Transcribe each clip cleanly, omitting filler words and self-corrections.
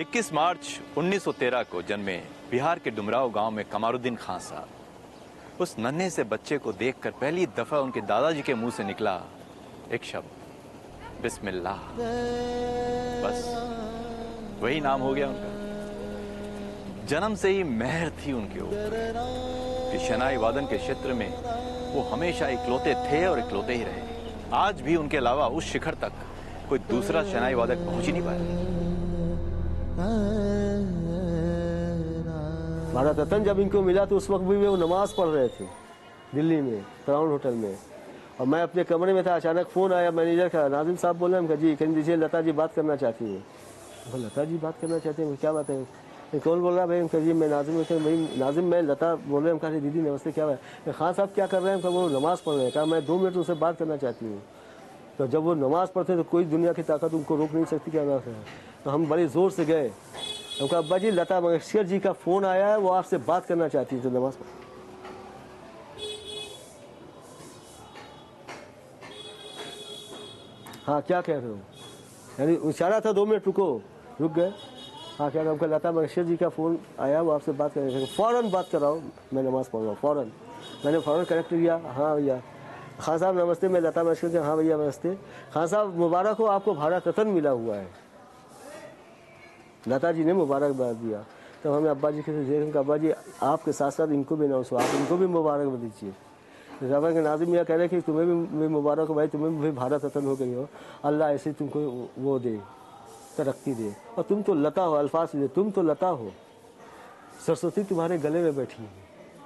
21 मार्च 1913 को जन्मे बिहार के डुमराव गांव में कमारुद्दीन खान साहब उस नन्हे से बच्चे को देखकर पहली दफा उनके दादाजी के मुंह से निकला एक शब्द बिस्मिल्लाह। बस वही नाम हो गया उनका। जन्म से ही मेहर थी उनके ऊपर कि शनाई वादन के क्षेत्र में वो हमेशा इकलौते थे और इकलौते ही रहे। आज भी उनके अलावा उस शिखर तक कोई दूसरा शनाई वादक पहुंच ही नहीं पाया। भारत रत्न जब इनको मिला तो उस वक्त भी वो नमाज पढ़ रहे थे दिल्ली में क्राउन होटल में, और मैं अपने कमरे में था। अचानक फ़ोन आया मैनेजर का, नाजिम साहब बोले हम जी कह दीजिए लता जी बात करना चाहती हैं। लता जी बात करना चाहते हैं, क्या बात है? कौन बोल रहा है? भाई हम कहिए मैं नाजिम। भाई नाजिम मैं लता बोल रहे हैं। हम कहा दीदी नमस्ते, क्या है? खान साहब क्या कर रहे हैं? वो नमाज़ पढ़ रहे हैं। कहा मैं 2 मिनट उनसे बात करना चाहती हूँ। तो जब वो नमाज़ पढ़ते तो कोई दुनिया की ताकत उनको रोक नहीं सकती, क्या बात है? तो हम बड़े ज़ोर से गए। हम कहा अब्बा जी लता मंगेशकर जी का फ़ोन आया है, वो आपसे बात करना चाहती है। तो नमाज हाँ क्या कह रहे हो? यानी इशारा था 2 मिनट रुको, रुक गए। हाँ क्या नाम का? लता मंगेशकर जी का फ़ोन आया, वो आपसे बात करेंगे। फ़ौरन बात कराओ, मैं नमाज़ पढ़ रहा हूँ। फ़ौरन मैंने फ़ौरन कनेक्ट किया। हाँ भैया। खान साहब नमस्ते, मैं लता मंगेशकर जी। हाँ भैया नमस्ते। खान साहब मुबारक हो, आपको भारत रत्न मिला हुआ है। लता जी ने मुबारकबाद दिया। तब हमें अब्बा जी के देख, अब्बा जी आपके साथ साथ इनको भी अनाउंस हुआ, आप इनको भी मुबारक दीजिए। रबा के नाजिम यह कह रहे कि तुम्हें भी मुबारक हो भाई, तुम्हें भी भारत रत्न हो गई हो। अल्लाह ऐसे तुमको वो दे, तरक्की दे। और तुम तो लता हो, अल्फाज दे, तुम तो लता हो, सरस्वती तुम्हारे गले में बैठी है।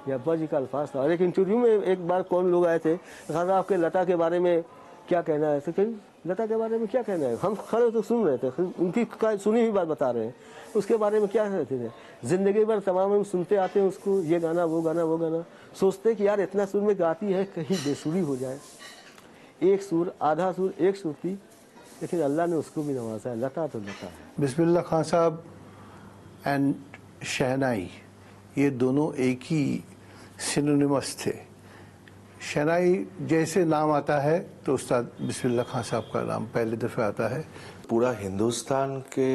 ये अब्बा जी का अल्फाज था। और एक इंटरव्यू में एक बार कौन लोग आए थे, कहा था आपके लता के बारे में क्या कहना है? तो कहीं लता के बारे में क्या कहना है? हम खड़े तो सुन रहे थे, उनकी सुनी हुई बात बता रहे हैं। उसके बारे में क्या कहते थे? ज़िंदगी भर तमाम हम सुनते आते हैं उसको, ये गाना वो गाना वो गाना, सोचते कि यार इतना सुर में गाती है कहीं बेसुरी हो जाए। एक सुर आधा सुर एक सुर थी, लेकिन अल्लाह ने उसको भी नवाजा है। लता तो लता है। बिस्मिल्लाह खान साहब एंड शहनाई, ये दोनों एक ही सिनोनिमस थे। शहनाई जैसे नाम आता है तो उस्ताद बिस्मिल्लाह खान साहब का नाम पहले दफ़े आता है। पूरा हिंदुस्तान के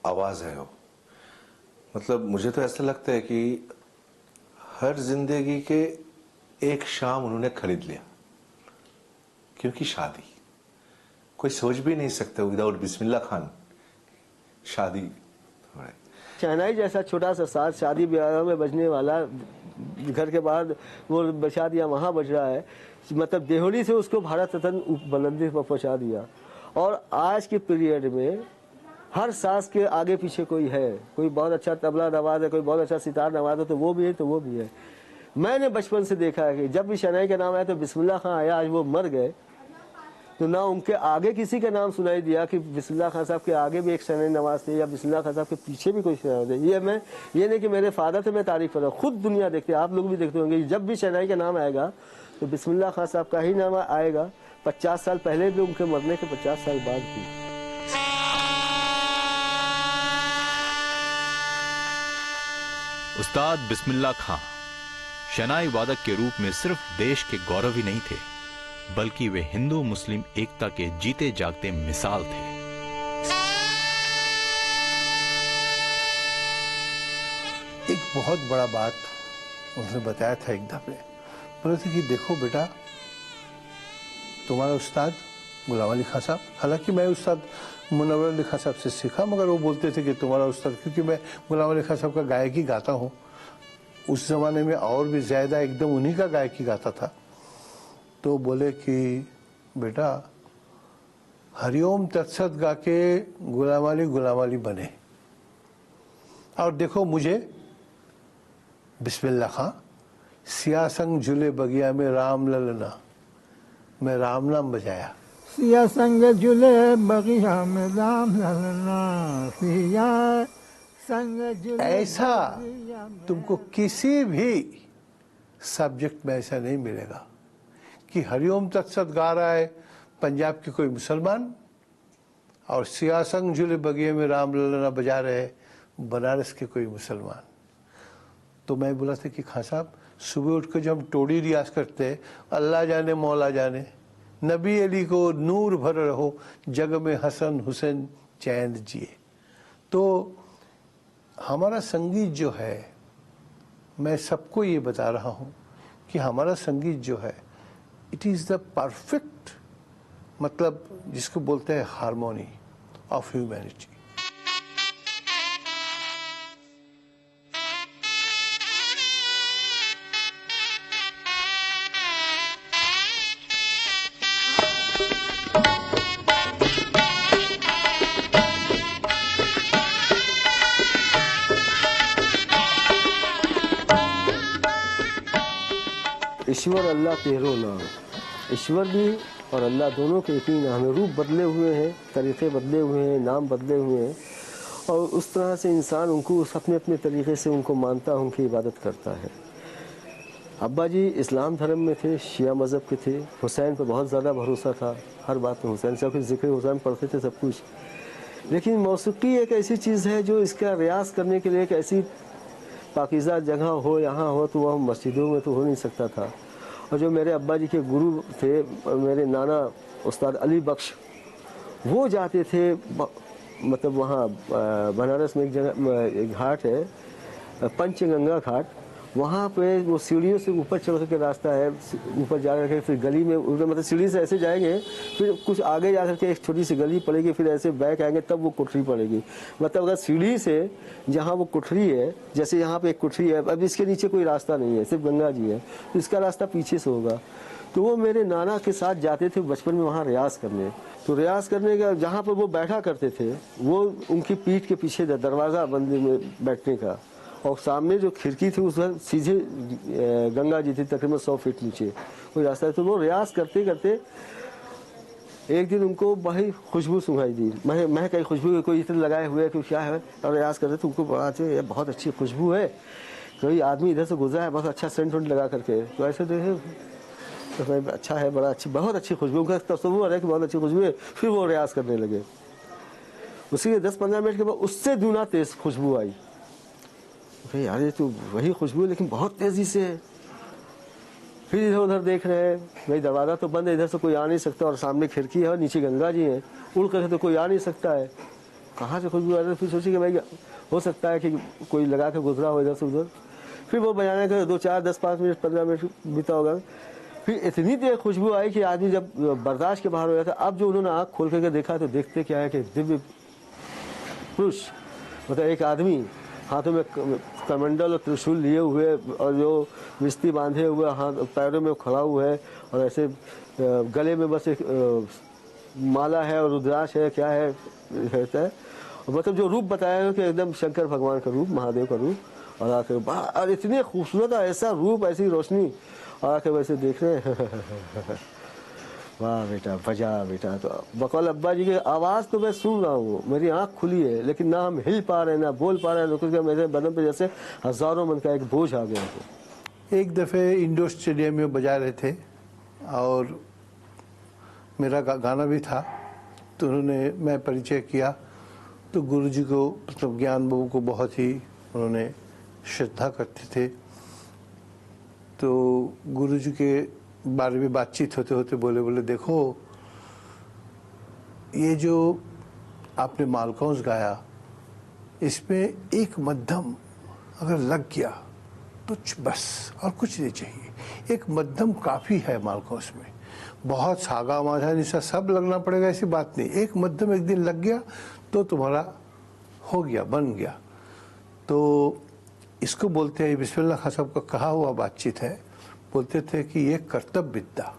आवाज़ है वो। मतलब मुझे तो ऐसा लगता है कि हर जिंदगी के एक शाम उन्होंने खरीद लिया, क्योंकि शादी कोई सोच भी नहीं सकता विदाउट बिस्मिल्लाह खान शादी। शहनाई जैसा छोटा सा साथ शादी ब्याह में बजने वाला, घर के बाद वो शादियाँ वहाँ बज रहा है, मतलब देहोली से उसको भारत रत्न बुलंदी पर पहुँचा दिया। और आज के पीरियड में हर सास के आगे पीछे कोई है, कोई बहुत अच्छा तबला नवाज है, कोई बहुत अच्छा सितार नवाज है, तो वो भी है, तो वो भी है। मैंने बचपन से देखा है कि जब भी शहनाई का नाम आया तो बिस्मिल्लाह खान आया। आज वो मर गए तो ना उनके आगे किसी का नाम सुनाई दिया कि बिस्मिल्लाह खान साहब के आगे भी एक शहनाई नवाज थे, या बिस्मिल्लाह खान साहब के पीछे भी कोई शहनाई थे। ये नहीं कि मेरे फादर थे मैं तारीफ कर रहा हूँ, खुद दुनिया देखते हैं, आप लोग भी देखते होंगे। जब भी शहनाई का नाम आएगा तो बिस्मिल्लाह खान साहब का ही नाम आएगा। 50 साल पहले भी, उनके मरने के 50 साल बाद भी। उस्ताद बिस्मिल्लाह खां शनाई वादक के रूप में सिर्फ देश के गौरव ही नहीं थे, बल्कि वे हिंदू मुस्लिम एकता के जीते जागते मिसाल थे। एक बहुत बड़ा बात उसने बताया था एक दफे, बोले थे कि देखो बेटा, तुम्हारा उस्ताद गुलाम अली खां साहब, हालांकि मैं उस्ताद मुनव्वर अली खां साहब से सीखा, मगर वो बोलते थे कि तुम्हारा उस्ताद, क्योंकि मैं गुलाम अली खां साहब का गायकी गाता हूँ। उस ज़माने में और भी ज़्यादा एकदम उन्हीं का गायकी गाता था। तो बोले कि बेटा हरिओम तत्सत गा के गुलाम अली बने, और देखो मुझे बिस्मिल्लाह खां सियासंग झूले बगिया में राम ललना, मैं राम नाम बजाया। सिया संग झूले बगिया में राम ललना, सिया संग झूले। ऐसा तुमको किसी भी सब्जेक्ट में ऐसा नहीं मिलेगा कि हरिओम तत्सत गा रहा है पंजाब के कोई मुसलमान, और सियासंग झूले बगिए में राम ललना बजा रहे बनारस के कोई मुसलमान। तो मैं बोला था कि खां साहब सुबह उठ कर जब हम टोड़ी रियाज करते हैं, अल्लाह जाने मौला जाने, नबी अली को नूर भर रहो, जग में हसन हुसैन चैन जिए। तो हमारा संगीत जो है, मैं सबको ये बता रहा हूँ कि हमारा संगीत जो है, इट इज़ द परफेक्ट, मतलब जिसको बोलते हैं हारमोनी ऑफ ह्यूमैनिटी। ईश्वर अल्लाह तेरो नाम, ईश्वर भी और अल्लाह दोनों के एक ही नाम है। रूप बदले हुए हैं, तरीक़े बदले हुए हैं, नाम बदले हुए हैं, और उस तरह से इंसान उनको अपने अपने तरीक़े से उनको मानता, उनकी इबादत करता है। अब्बा जी इस्लाम धर्म में थे, शिया मज़हब के थे, हुसैन पर बहुत ज़्यादा भरोसा था, हर बात में हुसैन से कुछ ज़िक्र हुसैन पढ़ते थे सब कुछ। लेकिन मौसीकी एक ऐसी चीज़ है जो इसका रियाज करने के लिए एक ऐसी पाकीज़ा जगह हो, यहाँ हो, तो वह मस्जिदों में तो हो नहीं सकता था। और जो मेरे अब्बा जी के गुरु थे, मेरे नाना उस्ताद अली बख्श, वो जाते थे मतलब वहाँ बनारस में एक जगह एक घाट है, पंचगंगा घाट, वहाँ पे वो सीढ़ियों से ऊपर चढ़ के रास्ता है, ऊपर जा करके फिर गली में मतलब सीढ़ी से ऐसे जाएंगे, फिर कुछ आगे जा करके एक छोटी सी गली पड़ेगी, फिर ऐसे बैक आएंगे तब वो कोठरी पड़ेगी। मतलब अगर सीढ़ी से जहाँ वो कोठरी है, जैसे यहाँ पे एक कोठरी है, अब इसके नीचे कोई रास्ता नहीं है, सिर्फ गंगा जी है, तो इसका रास्ता पीछे से होगा। तो वो मेरे नाना के साथ जाते थे बचपन में वहाँ रियाज करने। तो रियाज करने का जहाँ पर वो बैठा करते थे, वो उनकी पीठ के पीछे दरवाज़ा बंद में बैठने का, और सामने जो खिड़की थी उस पर सीधे गंगा जी थी, तकरीबन 100 फीट नीचे कोई रास्ता है। तो वो रियाज करते करते एक दिन उनको बड़ी खुशबू सुनाई दी, मैं कहीं खुशबू कोई इधर लगाए हुए है कि क्या है, और रियाज करते तो उनको बड़ा अच्छा, ये बहुत अच्छी खुशबू है, कोई आदमी इधर से गुजरा है बहुत अच्छा सेंट वेंट लगा करके, तो ऐसे देखे तो अच्छा है, बड़ा अच्छी, बहुत अच्छी खुशबू का तस्वुर है कि बहुत अच्छी खुशबू है। फिर वो रियाज करने लगे, उसी के 10-15 मिनट के बाद उससे दूना तेज खुशबू आई। भाई यार ये तो वही खुशबू है लेकिन बहुत तेज़ी से है। फिर इधर उधर देख रहे हैं, भाई दरवाज़ा तो बंद है, इधर से कोई आ नहीं सकता, और सामने खिड़की है और नीचे गंगा जी है, उड़ कर तो कोई आ नहीं सकता है, कहाँ से खुशबू आ रही है। फिर सोची कि भाई हो सकता है कि कोई लगा के गुजरा हो इधर से उधर। फिर वो बजाने का 2-4, 10-5 मिनट 15 मिनट बीता होगा, फिर इतनी देर खुशबू आई कि आदमी जब बर्दाश्त के बाहर हो गया था। अब जो उन्होंने आँख खोल करके देखा तो देखते क्या है कि दिव्य पुरुष, मतलब एक आदमी हाथों में कमंडल और त्रिशूल लिए हुए, और जो विस्ती बांधे हुए, हाथ पैरों में खड़ा हुआ है, और ऐसे गले में बस एक माला है और रुद्राक्ष है, क्या है रहता है, और मतलब जो रूप बताया कि एकदम शंकर भगवान का रूप, महादेव का रूप, और आके और इतने खूबसूरत ऐसा रूप, ऐसी रोशनी, और आके वैसे देख रहे हैं वाह बेटा बजा बेटा। तो बकौल अब्बा जी की आवाज़ तो मैं सुन रहा हूँ, मेरी आँख खुली है, लेकिन ना हम हिल पा रहे हैं, ना बोल पा रहे हैं, क्योंकि मेरे बदन पे जैसे हज़ारों मन का एक बोझ आ गया है। एक दफ़े इंडोर स्टेडियम में बजा रहे थे और मेरा गाना भी था, तो मैं परिचय किया, तो गुरुजी को, मतलब ज्ञान बाबू को बहुत ही उन्होंने श्रद्धा करते थे। तो गुरुजी के बारे में बातचीत होते होते बोले देखो, ये जो आपने मालकौंस गाया, इसमें एक मध्यम अगर लग गया तो बस और कुछ नहीं चाहिए, एक मध्यम काफ़ी है मालकौंस में। बहुत सागा माधा निशा सब लगना पड़ेगा ऐसी बात नहीं, एक मध्यम एक दिन लग गया तो तुम्हारा हो गया, बन गया। तो इसको बोलते हैं, बिस्मिल्लाह खान साहब का कहा हुआ बातचीत है, बोलते थे कि ये कर्तव्य विद्या,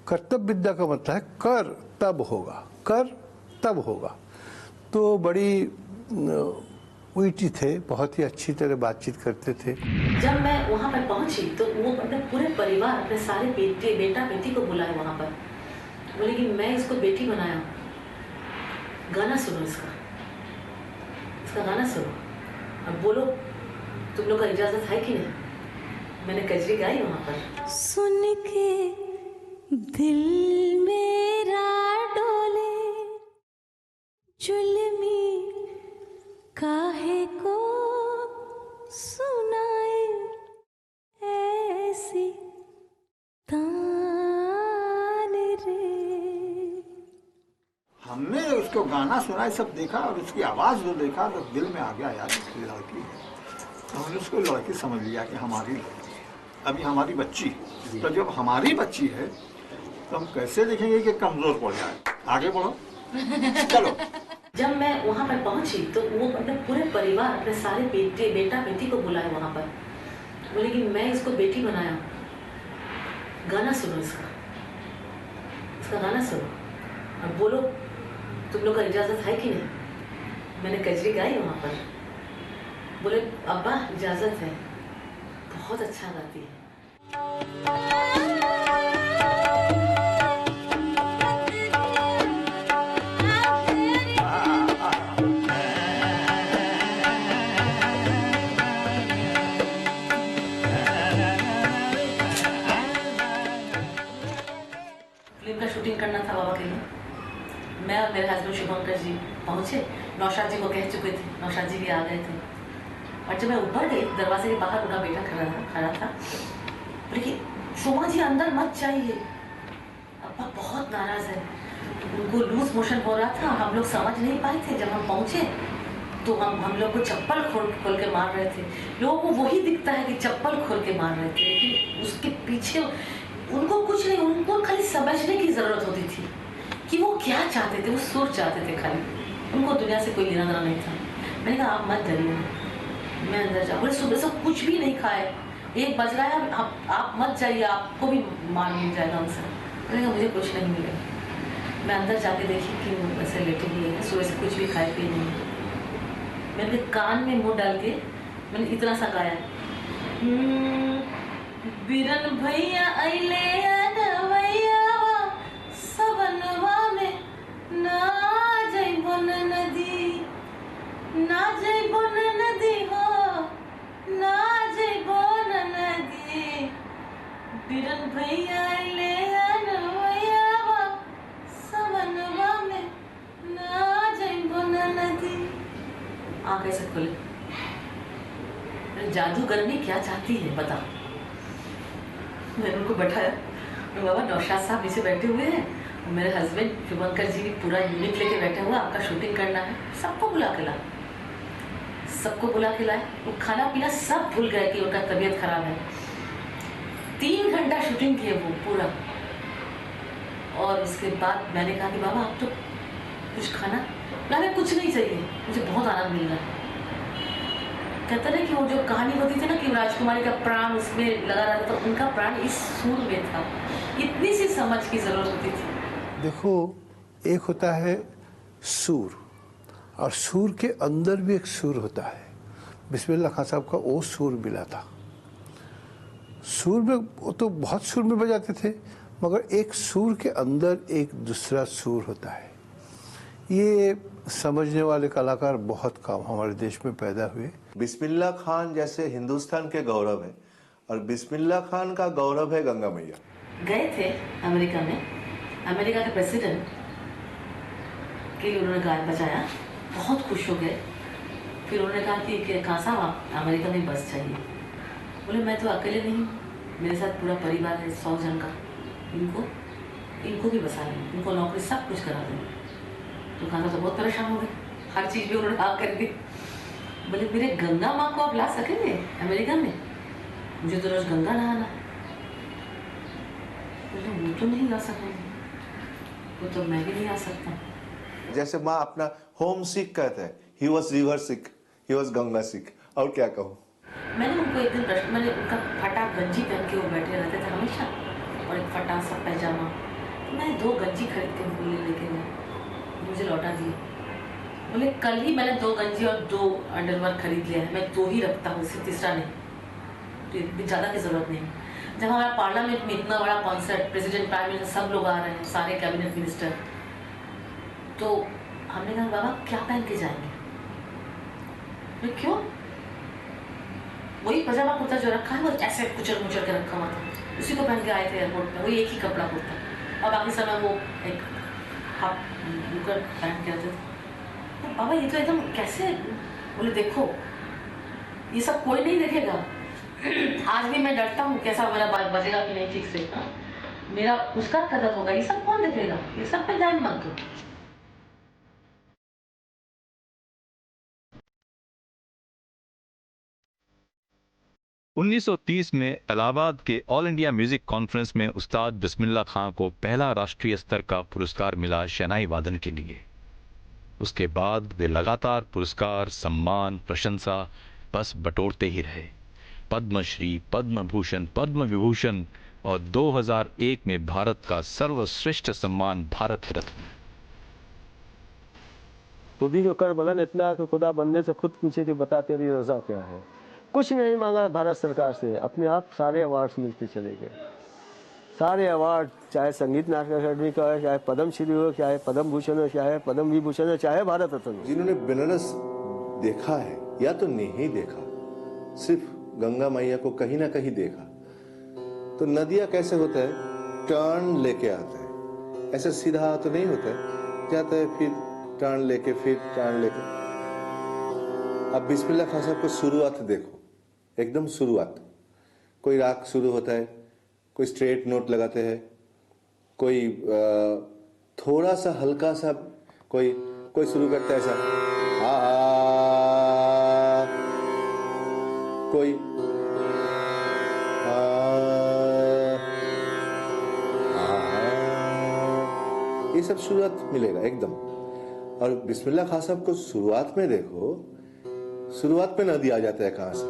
कर्तव्य विद्या का मतलब है कर तब होगा, कर तब होगा। तो बड़ी उईटी थे, बहुत ही अच्छी तरह बातचीत करते थे। जब मैं वहाँ पर पहुंची तो वो अपने पूरे परिवार, अपने सारे बेटा बेटी को बुलाए वहाँ पर, बोले कि मैं इसको बेटी बनाया, गाना सुनो, इसका गाना सुनो, अब बोलो तुम लोग का इजाजत है कि नहीं। मैंने कजरी गाई वहाँ पर। सुन के दिल मेरा डोले, जुल्मी काहे को सुनाए ऐसी तान रे। हमने उसके उसको गाना सुना, ये सब देखा और उसकी आवाज़ जो देखा तो दिल में आ गया यार इसकी लड़की है। तो हमने उसको लड़की समझ लिया कि हमारी लड़की है। अभी हमारी बच्ची, तो जब हमारी बच्ची है तो हम कैसे देखेंगे कि कमज़ोर पड़ जाए। आगे बढ़ो चलो। जब मैं वहाँ पर पहुंची तो वो अपने पूरे परिवार, अपने सारे बेटा बेटी को बुलाए वहाँ पर। बोले कि मैं इसको बेटी बनाया, गाना सुनो इसका गाना सुनो और बोलो तुम लोग का इजाज़त है कि नहीं। मैंने कजरी गाई वहाँ पर। बोले अब्बा इजाज़त है, बहुत अच्छा गाती है। फिल्म का शूटिंग करना था बाबा के लिए। मैं और मेरे हस्बैंड शुभंकर जी पहुंचे, नौशाद जी को कह चुके थे, नौशाद जी भी आ गए थे। और जब मैं ऊपर गई, दरवाजे के बाहर उनका बेटा खड़ा था। बोले शोभा जी अंदर मत जाइए, अब्बा बहुत नाराज है। उनको लूज मोशन हो रहा था, हम लोग समझ नहीं पाए थे। जब हम पहुंचे तो हम लोग को चप्पल खोल के मार रहे थे। लोगों को वही दिखता है कि चप्पल खोल के मार रहे थे, लेकिन उसके पीछे उनको कुछ नहीं, उनको खाली समझने की जरूरत होती थी कि वो क्या चाहते थे। वो सुर चाहते थे खाली, उनको दुनिया से कोई लेना देना नहीं था। मैंने कहा आप मत डरिए, मैं अंदर जा। बोले सुबह से कुछ भी नहीं खाए, 1 बज रहा है, आप मत जाइए, आपको भी मार मिल जाएगा उनसे। मैंने कहा मुझे कुछ नहीं मिलेगा। मैं अंदर जाके देखी कि वो ऐसे लेटे हुए हैं, सुबह से कुछ भी खाए पिए नहीं। मैंने कान में मुँह डाल के मैंने इतना सा गाया, बिरन भैया अइले अनवैया सबनवा में ना जइबो नदी, ना जइबो नदी हो, ना जइबो नदी। बिरन भैया अइले अनवैया सबनवा में ना जइबो नदी। आँख कैसे खुले? जादूगरनी क्या चाहती है बताओ। मैंने उनको बैठाया, बाबा नौशाद साहब नीचे बैठे हुए हैं, मेरे हस्बैंड शुभंकर जी भी पूरा यूनिट लेके बैठे हुए, आपका शूटिंग करना है। सबको बुला के लाए, वो खाना पीना सब भूल गए कि उनका तबीयत खराब है। 3 घंटा शूटिंग किए वो पूरा। और उसके बाद मैंने कहा कि बाबा आप तो कुछ खाना, हमें कुछ नहीं चाहिए, मुझे बहुत आनंद मिल रहा है। कहते ना कि वो जो कहानी होती थी ना कि राजकुमारी का प्राण उसमें लगा रहता था, उनका प्राण इस सुर में था। इतनी सी समझ की जरूरत होती थी। देखो, एक होता है सुर, और सुर के अंदर भी एक सुर होता है। बिस्मिल्लाह खान साहब का वो सुर मिला था। सुर में वो तो बहुत सुर में बजाते थे, मगर एक सुर के अंदर एक दूसरा सुर होता है। ये समझने वाले कलाकार बहुत कम हमारे देश में पैदा हुए। बिस्मिल्लाह खान जैसे हिंदुस्तान के गौरव है, और बिस्मिल्लाह खान का गौरव है गंगा मैया। गए थे अमेरिका में, अमेरिका के प्रेसिडेंट के लिए उन्होंने गाना बजाया, बहुत खुश हो गए। फिर उन्होंने कहा कि कहाँ साहब आप अमेरिका में बस चाहिए। बोले मैं तो अकेले नहीं, मेरे साथ पूरा परिवार है 100 जन का, इनको भी बसा लें, इनको नौकरी सब कुछ करा दें। तो खाना तो बहुत परेशान हो गए, हर चीज़ भी उन्होंने हाँ कर दी। बोले मेरे गंगा माँ को आप ला सकेंगे अमेरिका में? मुझे तो रोज गंगा नहाना। बोले वो तो नहीं ला सकेंगे, वो तो मैं भी नहीं आ सकता। जैसे माँ अपना होम सिक कहते हैं, he was river sick, he was Ganga sick. और क्या कहूँ। मैंने उनको एक दिन प्रश्न, मैंने उनका फटा गंजी पहन के वो बैठे रहते थे हमेशा, और एक फटा सा पैजामा। तो मैंने 2 गंजी खरीद के उनको लेके गए, मुझे लौटा दिए। बोले कल ही मैंने 2 गंजी और 2 अंडरवेयर खरीद लिया है, मैं 2 ही रखता हूँ, इससे तीसरा नहीं, तो ज़्यादा की ज़रूरत नहीं। जब हमारा पार्लियामेंट में इतना बड़ा कॉन्सर्ट, प्रेसिडेंट, प्राइम मिनिस्टर सब लोग आ रहे हैं, सारे कैबिनेट मिनिस्टर, तो हमने कहा बाबा क्या पहन के जाएंगे? मैं क्यों? वही पजामा कुर्ता जो रखा है वो ऐसे कुचल मुचल के रखा हुआ था, उसी को पहन के आए थे एयरपोर्ट पे, वही एक ही कपड़ा कुर्ता, और बाकी समय वो एक हाफ बुकर पहन के आते थे। तो बाबा ये तो एकदम कैसे? बोले देखो ये सब कोई नहीं देखेगा, आज भी मैं डरता हूँ कैसा मेरा बजेगा कि नहीं ठीक से, मेरा उसका कदर होगा, ये सब कौन देखेगा, ये सब पे ध्यान मत दो। 1930 में इलाहाबाद के ऑल इंडिया म्यूजिक कॉन्फ्रेंस में उस्ताद बिस्मिल्लाह खां को पहला राष्ट्रीय स्तर का पुरस्कार मिला शहनाई वादन के लिए। उसके बाद वे लगातार पुरस्कार, सम्मान, प्रशंसा बस बटोरते ही रहे। पद्मश्री, पद्म भूषण, पद्म विभूषण और 2001 में भारत का सर्वश्रेष्ठ सम्मान भारत रत्न। खुद ही को कर बलन इतना कि खुदा बनने से खुद पूछे कि बता तेरी रजा क्या है। कुछ नहीं मांगा भारत सरकार से, अपने आप सारे अवार्ड मिलते चले गए। सारे अवार्ड, चाहे संगीत नाटक अकादमी का हो, चाहे पद्म श्री हो, चाहे पद्म भूषण हो, चाहे पद्म विभूषण हो, चाहे भारत रत्न हो। जिन्होंने बनारस देखा है या तो नहीं देखा, सिर्फ गंगा मैया को कहीं ना कहीं देखा, तो नदिया कैसे होता है, टर्न लेके आता है, ऐसे सीधा तो नहीं होता है, जाता है फिर टर्न लेके, फिर टर्न लेके। अब बिस्मिल्लाह खान साहब को शुरुआत देखो, एकदम शुरुआत, कोई राग शुरू होता है, कोई स्ट्रेट नोट लगाते हैं, कोई थोड़ा सा हल्का सा कोई शुरू करता है ऐसा कोई ये सब शुरुआत मिलेगा एकदम। और बिस्मिल्लाह खान साहब को शुरुआत में देखो, शुरुआत में नदी आ जाता है कहां से,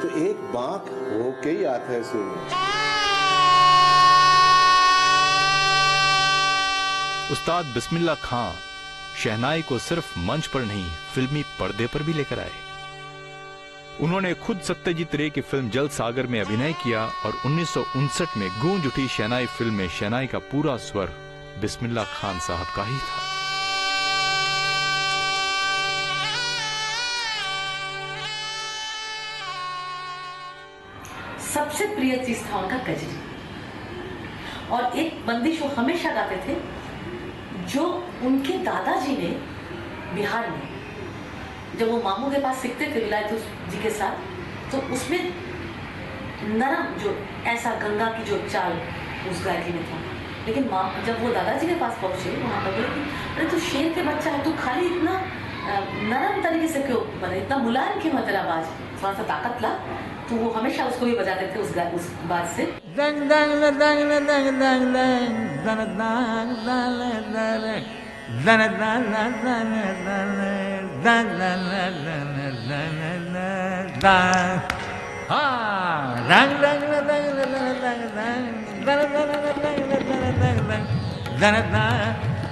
तो एक बांक होके ही आता है शुरू में। उस्ताद बिस्मिल्लाह खां शहनाई को सिर्फ मंच पर नहीं, फिल्मी पर्दे पर भी लेकर आए। उन्होंने खुद सत्यजीत रे की फिल्म जल सागर में अभिनय किया और 1959 में गूंज उठी शहनाई फिल्म में शहनाई का पूरा स्वर बिस्मिल्लाह खान साहब का ही था। सबसे प्रिय चीज था उनका कजरी, और एक बंदिश वो हमेशा गाते थे जो उनके दादाजी ने बिहार में, जब वो मामू के पास सीखते थे विलायत जी के साथ, तो उसमें नरम जो ऐसा गंगा की जो चाल उस गायकी में था। लेकिन जब वो दादाजी के पास पहुंचे वहां पर बोले, अरे तू शेर के बच्चा है, तू खाली इतना नरम तरीके से क्यों बने, इतना मुलायम क्यों है तेरा बाज, थोड़ा सा ताकत ला। तो वो हमेशा उसको भी बजाते थे उस बाज से।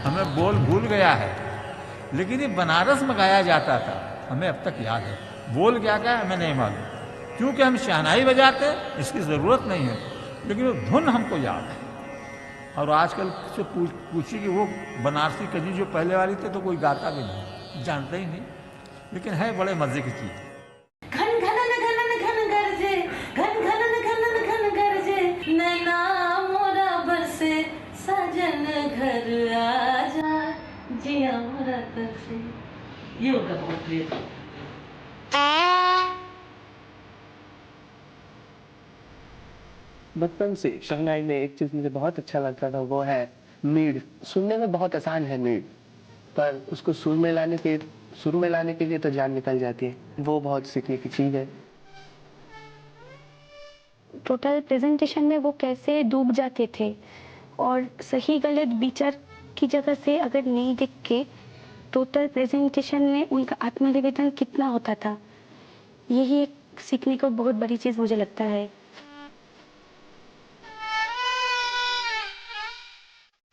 हमें बोल भूल गया है, लेकिन ये बनारस में गाया जाता था, हमें अब तक याद है। बोल क्या क्या हमें नहीं मालूम, क्योंकि हम शहनाई बजाते हैं, इसकी ज़रूरत नहीं है, लेकिन वो धुन हमको याद है। और आजकल से पूछी कि वो बनारसी कजरी जो पहले वाली थे, तो कोई गाता भी नहीं, जानते ही नहीं, लेकिन है बड़े मजे की चीज़। घन घनन घनन घन गरजे, घन घनन घनन घन गरजे, नैना मोरा बरसे, सजन घर आजा, जिया मोरा तरसे। ये उनका बहुत प्रिय था। बचपन से शहनाई में एक चीज मुझे बहुत अच्छा लगता था, वो है मीड। सुनने में बहुत आसान है मीड, पर उसको सुर में लाने के लिए तो जान निकल जाती है। वो बहुत सीखने की चीज है। टोटल प्रेजेंटेशन में वो कैसे डूब जाते थे, और सही गलत विचार की जगह से अगर नहीं देख के टोटल प्रेजेंटेशन में उनका आत्मनिवेदन कितना होता था, यही एक सीखने को बहुत बड़ी चीज मुझे लगता है।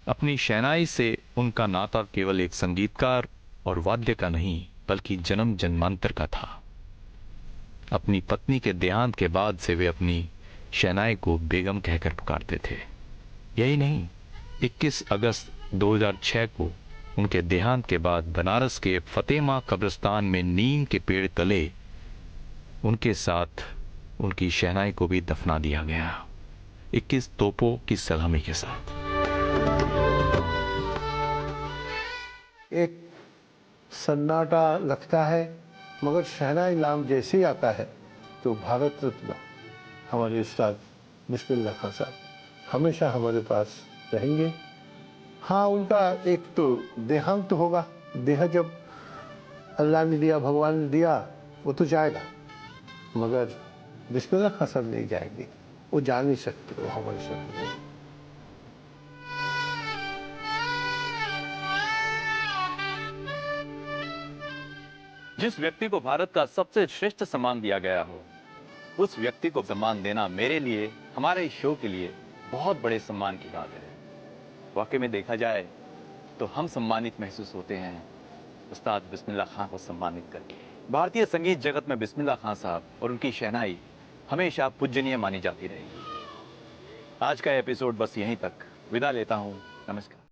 अपनी शहनाई से उनका नाता केवल एक संगीतकार और वाद्य का नहीं, बल्कि जन्म जन्मांतर का था। अपनी पत्नी के देहांत के बाद से वे अपनी शहनाई को बेगम कहकर पुकारते थे। यही नहीं, 21 अगस्त 2006 को उनके देहांत के बाद बनारस के फतेमा कब्रिस्तान में नीम के पेड़ तले उनके साथ उनकी शहनाई को भी दफना दिया गया, 21 तोपों की सलामी के साथ। एक सन्नाटा लगता है, मगर शहनाई नाम जैसे ही आता है तो भारत रत्न हमारे उस्ताद बिस्मिल्लाह खान साहब हमेशा हमारे पास रहेंगे। हाँ, उनका एक तो देहांत होगा। देह जब अल्लाह ने दिया, भगवान ने दिया, वो तो जाएगा, मगर बिस्मिल्लाह खां साहब नहीं जाएंगे। वो जा नहीं सकते, वो हमारे साथ। जिस व्यक्ति को भारत का सबसे श्रेष्ठ सम्मान दिया गया हो, उस व्यक्ति को सम्मान देना मेरे लिए, हमारे इस शो के लिए बहुत बड़े सम्मान की बात है। वाकई में देखा जाए तो हम सम्मानित महसूस होते हैं उस्ताद बिस्मिल्लाह खां को सम्मानित करके। भारतीय संगीत जगत में बिस्मिल्लाह खां साहब और उनकी शहनाई हमेशा पूजनीय मानी जाती रहेगी। आज का एपिसोड बस यहीं तक। विदा लेता हूँ। नमस्कार।